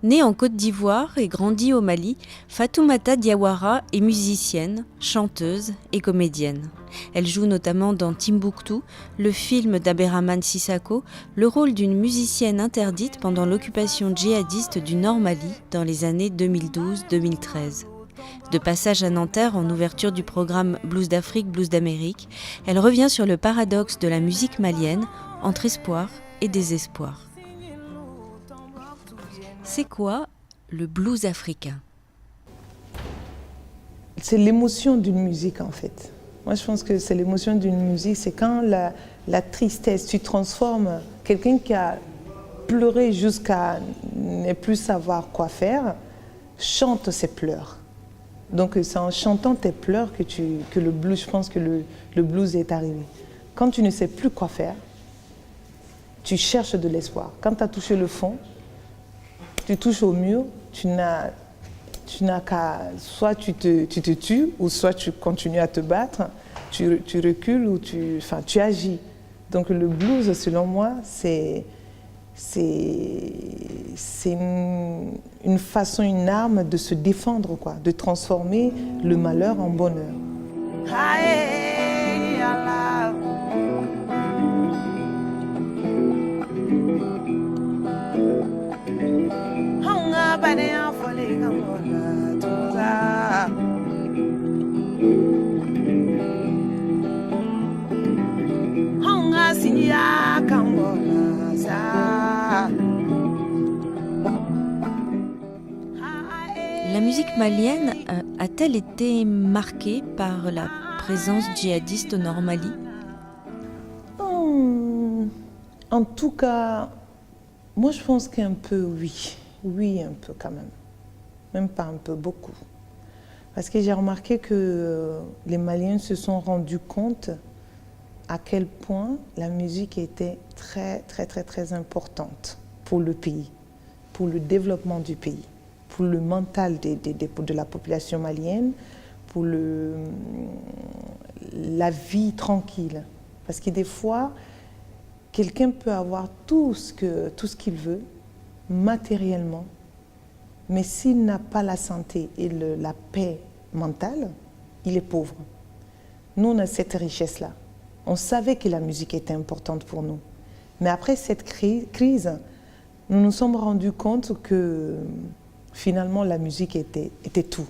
Née en Côte d'Ivoire et grandie au Mali, Fatoumata Diawara est musicienne, chanteuse et comédienne. Elle joue notamment dans Timbuktu, le film d'Abderrahmane Sissako, le rôle d'une musicienne interdite pendant l'occupation djihadiste du Nord Mali dans les années 2012-2013. De passage à Nanterre en ouverture du programme Blues d'Afrique, Blues d'Amérique, elle revient sur le paradoxe de la musique malienne entre espoir et désespoir. C'est quoi le blues africain ? C'est l'émotion d'une musique en fait. Moi je pense que c'est l'émotion d'une musique, c'est quand la tristesse, tu transformes quelqu'un qui a pleuré jusqu'à ne plus savoir quoi faire, chante ses pleurs. Donc c'est en chantant tes pleurs que le blues, je pense que le blues est arrivé. Quand tu ne sais plus quoi faire, tu cherches de l'espoir. Quand tu as touché le fond, tu touches au mur, tu n'as qu'à, soit tu te tues, ou soit tu continues à te battre, tu recules ou tu agis. Donc le blues, selon moi, c'est une façon, une arme de se défendre, quoi, de transformer le malheur en bonheur. La musique malienne a-t-elle été marquée par la présence djihadiste au Nord Mali ? En tout cas, moi je pense qu'un peu oui. Oui, un peu quand même. Même pas un peu, beaucoup. Parce que j'ai remarqué que les Maliens se sont rendus compte à quel point la musique était très, très, très, très importante pour le pays, pour le développement du pays, pour le mental de la population malienne, pour la vie tranquille. Parce que des fois, quelqu'un peut avoir tout ce qu'il veut, matériellement, mais s'il n'a pas la santé et la paix mentale, il est pauvre. Nous, on a cette richesse-là. On savait que la musique était importante pour nous. Mais après cette crise, nous nous sommes rendus compte que finalement la musique était tout.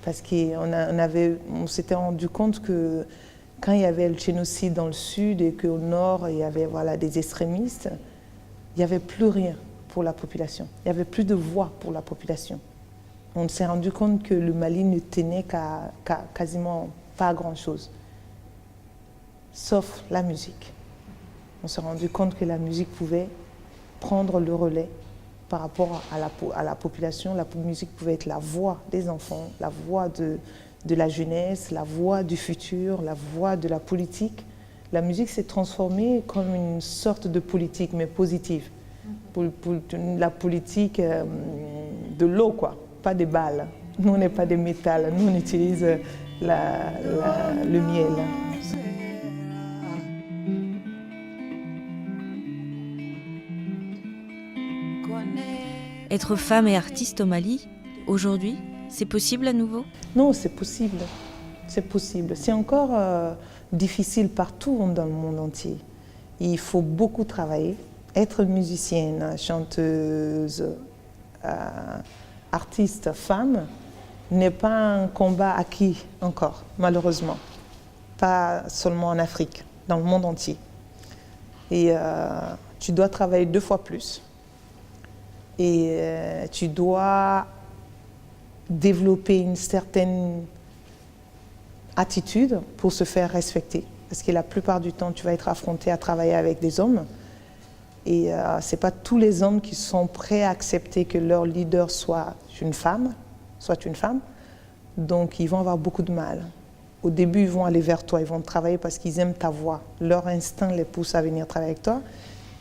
Parce qu'on s'était rendu compte que quand il y avait le génocide dans le sud et qu'au nord il y avait des extrémistes, il n'y avait plus rien pour la population. Il n'y avait plus de voix pour la population. On s'est rendu compte que le Mali ne tenait qu'à quasiment pas grand-chose, sauf la musique. On s'est rendu compte que la musique pouvait prendre le relais par rapport à la population. La musique pouvait être la voix des enfants, la voix de la jeunesse, la voix du futur, la voix de la politique. La musique s'est transformée comme une sorte de politique, mais positive. Pour la politique de l'eau, quoi, pas des balles. Nous, on n'est pas des métals, nous, on utilise le miel. Être femme et artiste au Mali, aujourd'hui, c'est possible à nouveau ? Non, c'est possible. C'est possible. C'est encore difficile partout dans le monde entier. Il faut beaucoup travailler. Être musicienne, chanteuse, artiste, femme, n'est pas un combat acquis encore, malheureusement. Pas seulement en Afrique, dans le monde entier. Et tu dois travailler 2 fois plus. Et tu dois développer une certaine attitude pour se faire respecter. Parce que la plupart du temps, tu vas être affronté à travailler avec des hommes. Et ce n'est pas tous les hommes qui sont prêts à accepter que leur leader soit une femme. Donc, ils vont avoir beaucoup de mal. Au début, ils vont aller vers toi, ils vont travailler parce qu'ils aiment ta voix. Leur instinct les pousse à venir travailler avec toi.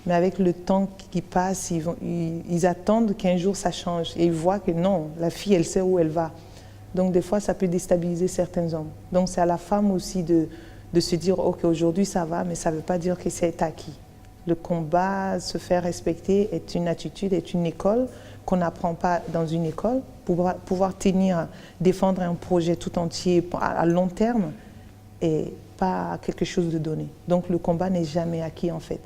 Mais avec le temps qui passe, ils attendent qu'un jour ça change. Et ils voient que non, la fille, elle sait où elle va. Donc, des fois, ça peut déstabiliser certains hommes. Donc, c'est à la femme aussi de se dire « Ok, aujourd'hui, ça va, mais ça ne veut pas dire que c'est acquis. » Le combat, se faire respecter est une attitude, est une école qu'on n'apprend pas dans une école. Pour pouvoir tenir, défendre un projet tout entier à long terme et pas quelque chose de donné. Donc le combat n'est jamais acquis en fait.